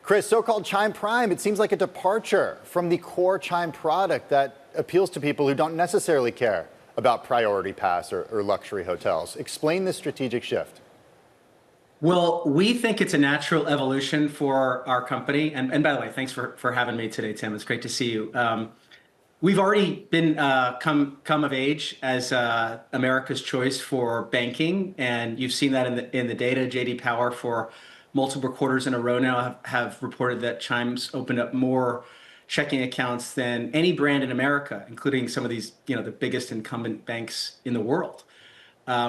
Chris, so-called Chime Prime, it seems like a departure from the core Chime product that appeals to people who don't necessarily care about Priority Pass or luxury hotels. Explain this strategic shift. Well, we think it's a natural evolution for our company. And by the way, thanks for having me today, Tim. It's great to see you. We've already been come of age as America's choice for banking, and you've seen that in the data. J.D. Power for multiple quarters in a row now have reported that Chime's opened up more checking accounts than any brand in America, including some of these, the biggest incumbent banks in the world.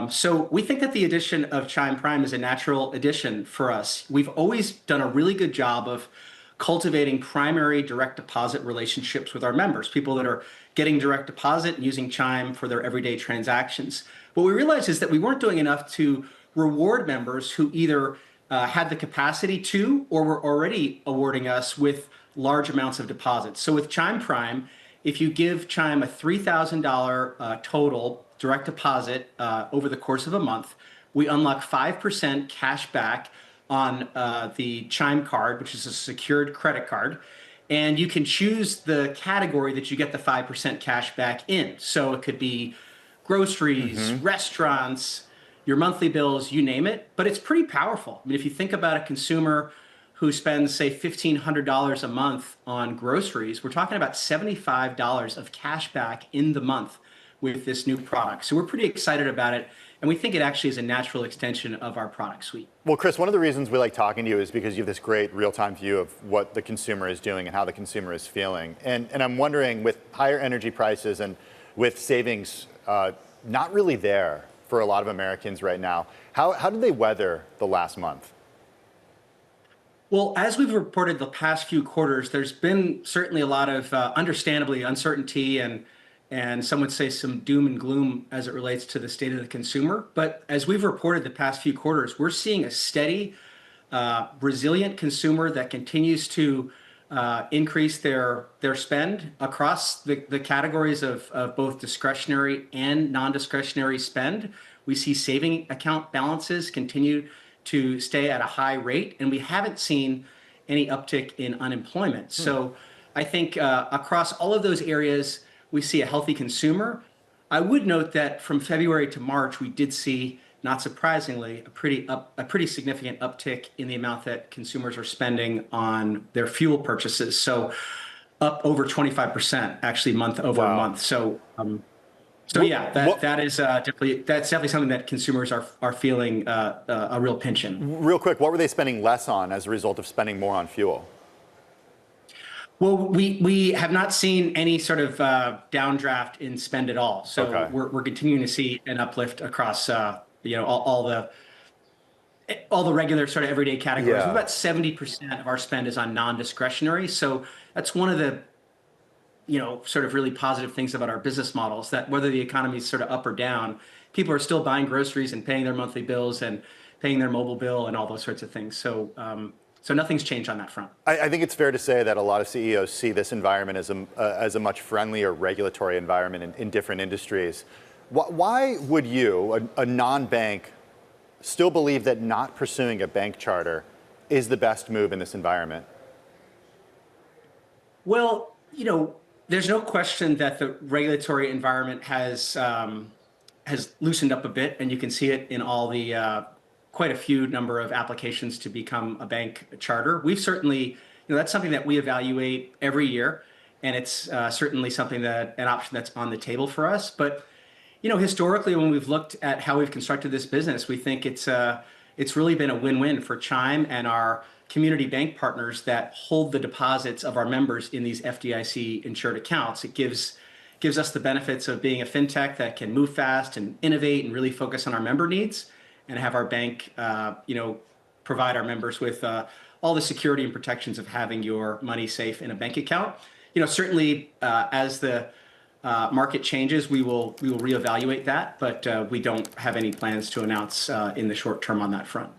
So we think that the addition of Chime Prime is a natural addition for us. We've always done a really good job of cultivating primary direct deposit relationships with our members, people that are getting direct deposit and using Chime for their everyday transactions. What we realized is that we weren't doing enough to reward members who either had the capacity to or were already awarding us with large amounts of deposits. So with Chime Prime, if you give Chime a $3,000 total direct deposit over the course of a month, we unlock 5% cash back on the Chime card, which is a secured credit card. And you can choose the category that you get the 5% cash back in. So it could be groceries, restaurants, your monthly bills, you name it. But it's pretty powerful. I mean, if you think about a consumer who spends, say, $1,500 a month on groceries, we're talking about $75 of cash back in the month with this new product. So we're pretty excited about it. And we think it actually is a natural extension of our product suite. Well, Chris, one of the reasons we like talking to you is because you have this great real-time view of what the consumer is doing and how the consumer is feeling. And I'm wondering, with higher energy prices and with savings not really there for a lot of Americans right now, how did they weather the last month? Well, as we've reported the past few quarters, there's been certainly a lot of understandably uncertainty and some would say some doom and gloom as it relates to the state of the consumer. But as we've reported the past few quarters, we're seeing a steady, resilient consumer that continues to increase their spend across the categories of both discretionary and non-discretionary spend. We see saving account balances continue to stay at a high rate, and we haven't seen any uptick in unemployment. So I think across all of those areas, we see a healthy consumer. I would note that from February to March, we did see, not surprisingly, a pretty significant uptick in the amount that consumers are spending on their fuel purchases. So up over 25%, actually, month over month. So, yeah, that's definitely something that consumers are feeling a real pinch in. Real quick, what were they spending less on as a result of spending more on fuel? Well, we have not seen any sort of downdraft in spend at all. So we're continuing to see an uplift across all the regular sort of everyday categories. About 70% of our spend is on non-discretionary. So that's one of the sort of really positive things about our business models, that whether the economy is sort of up or down, people are still buying groceries and paying their monthly bills and paying their mobile bill and all those sorts of things. So so nothing's changed on that front. I think it's fair to say that a lot of CEOs see this environment as a much friendlier regulatory environment in different industries. Why would you, a non-bank, still believe that not pursuing a bank charter is the best move in this environment? Well, there's no question that the regulatory environment has loosened up a bit, and you can see it in all the quite a few number of applications to become a bank charter. We've certainly, that's something that we evaluate every year, and it's certainly something an option that's on the table for us. But, historically, when we've looked at how we've constructed this business, we think it's really been a win-win for Chime and our community bank partners that hold the deposits of our members in these FDIC insured accounts. It gives us the benefits of being a fintech that can move fast and innovate and really focus on our member needs, and have our bank, provide our members with all the security and protections of having your money safe in a bank account. Certainly as the market changes, we will reevaluate that, but we don't have any plans to announce in the short term on that front.